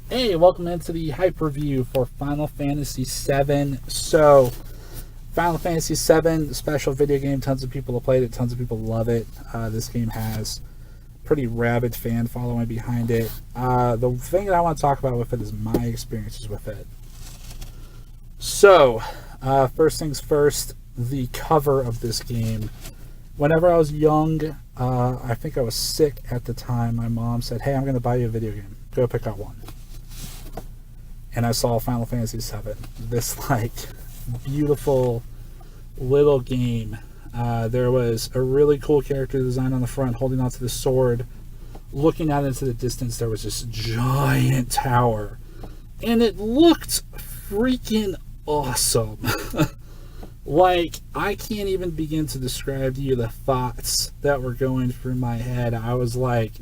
Hey, welcome into the hype review for Final Fantasy VII. So, Final Fantasy VII, special video game. Tons of people have played it. Tons of people love it. This game has pretty rabid fan following behind it. The thing that I want to talk about with it is my experiences with it. So, first things first, the cover of this game. Whenever I was young, I think I was sick at the time. My mom said, "Hey, I'm going to buy you a video game. Go pick out one." And I saw Final Fantasy VII. This beautiful little game. There was a really cool character design on the front, holding onto the sword. Looking out into the distance, there was this giant tower, and it looked freaking awesome. I can't even begin to describe to you the thoughts that were going through my head. I was like,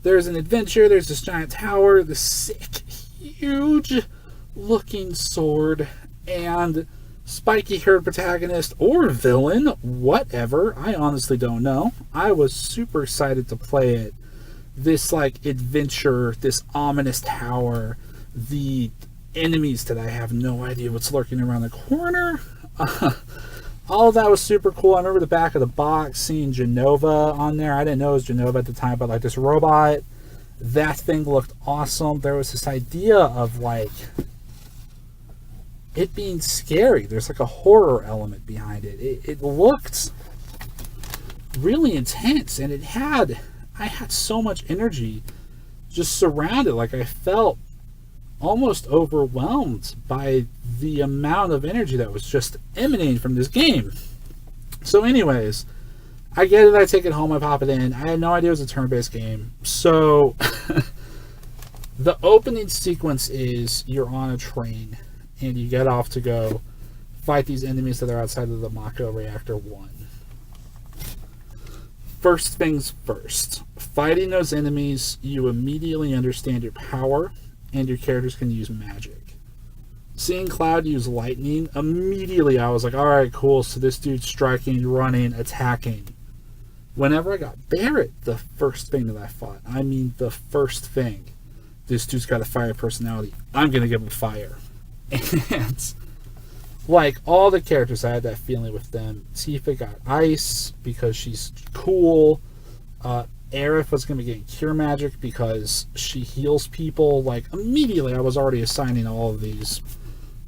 there's an adventure, there's this giant tower, this sick, huge looking sword, and spiky haired protagonist or villain, whatever. I honestly don't know. I was super excited to play it. This adventure, this ominous tower, the enemies that I have no idea what's lurking around the corner. All of that was super cool. I remember the back of the box, seeing Jenova on there. I didn't know it was Jenova at the time, but this robot, that thing looked awesome. There was this idea of it being scary. There's a horror element behind it. It looked really intense, and I had so much energy just surrounded. I felt almost overwhelmed by the amount of energy that was just emanating from this game. So anyways, I get it, I take it home, I pop it in. I had no idea it was a turn-based game. So the opening sequence is you're on a train and you get off to go fight these enemies that are outside of the Mako Reactor 1. First things first, fighting those enemies, you immediately understand your power, and your characters can use magic. Seeing Cloud use lightning, immediately I was like, alright, cool, so this dude's striking, running, attacking. Whenever I got Barret, the first thing that I fought, the first thing, this dude's got a fire personality, I'm gonna give him fire. And all the characters, I had that feeling with them. Tifa got ice because she's cool. Aerith was going to be getting cure magic because she heals people. Immediately I was already assigning all of these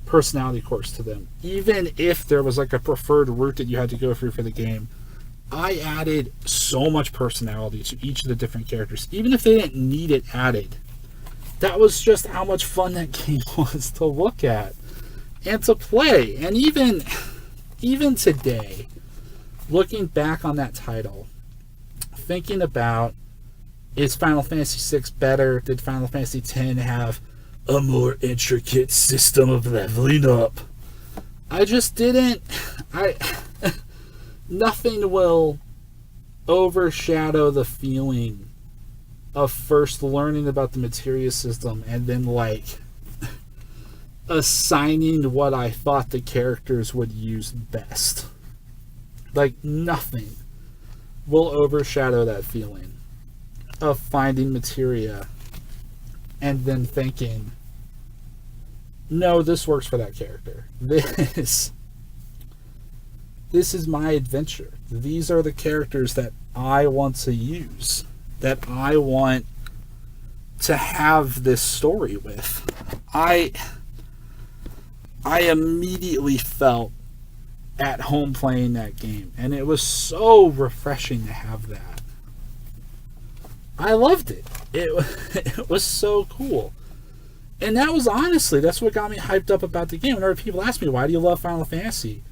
personality cores to them. Even if there was a preferred route that you had to go through for the game, I added so much personality to each of the different characters, even if they didn't need it added. That was just how much fun that game was to look at and to play. And even today, looking back on that title, thinking about, is Final Fantasy VI better? Did Final Fantasy X have a more intricate system of leveling up? I just didn't. Nothing will overshadow the feeling of first learning about the materia system and then assigning what I thought the characters would use best. Nothing will overshadow that feeling of finding materia and then thinking, no, this works for that character. This is my adventure. These are the characters that I want to use, that I want to have this story with. I immediately felt at home playing that game, and it was so refreshing to have that. I loved it. It was so cool. And that was honestly, that's what got me hyped up about the game. Whenever people ask me, why do you love Final Fantasy?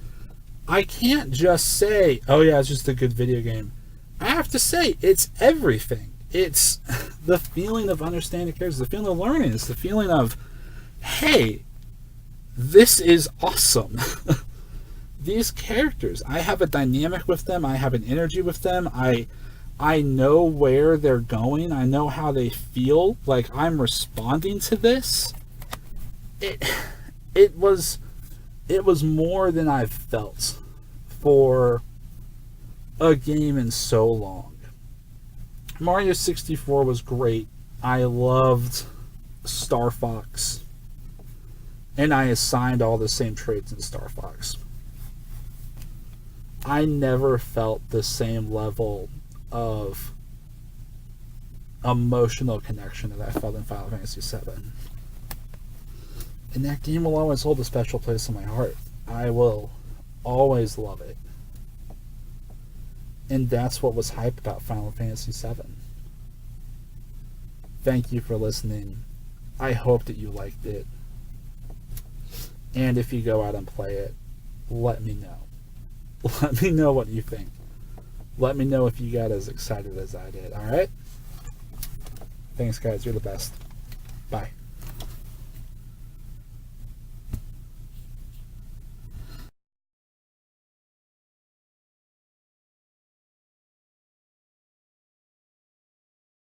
I can't just say, oh yeah, it's just a good video game. I have to say, it's everything. It's the feeling of understanding characters, the feeling of learning, it's the feeling of, hey, this is awesome. These characters, I have a dynamic with them, I have an energy with them, I know where they're going, I know how they feel, I'm responding to this. It was more than I've felt for a game in so long. Mario 64 was great. I loved Star Fox. And I assigned all the same traits in Star Fox. I never felt the same level of emotional connection that I felt in Final Fantasy VII. And that game will always hold a special place in my heart. I will always love it. And that's what was hype about Final Fantasy VII. Thank you for listening. I hope that you liked it. And if you go out and play it, let me know. Let me know what you think. Let me know if you got as excited as I did, alright? Thanks, guys. You're the best. Bye.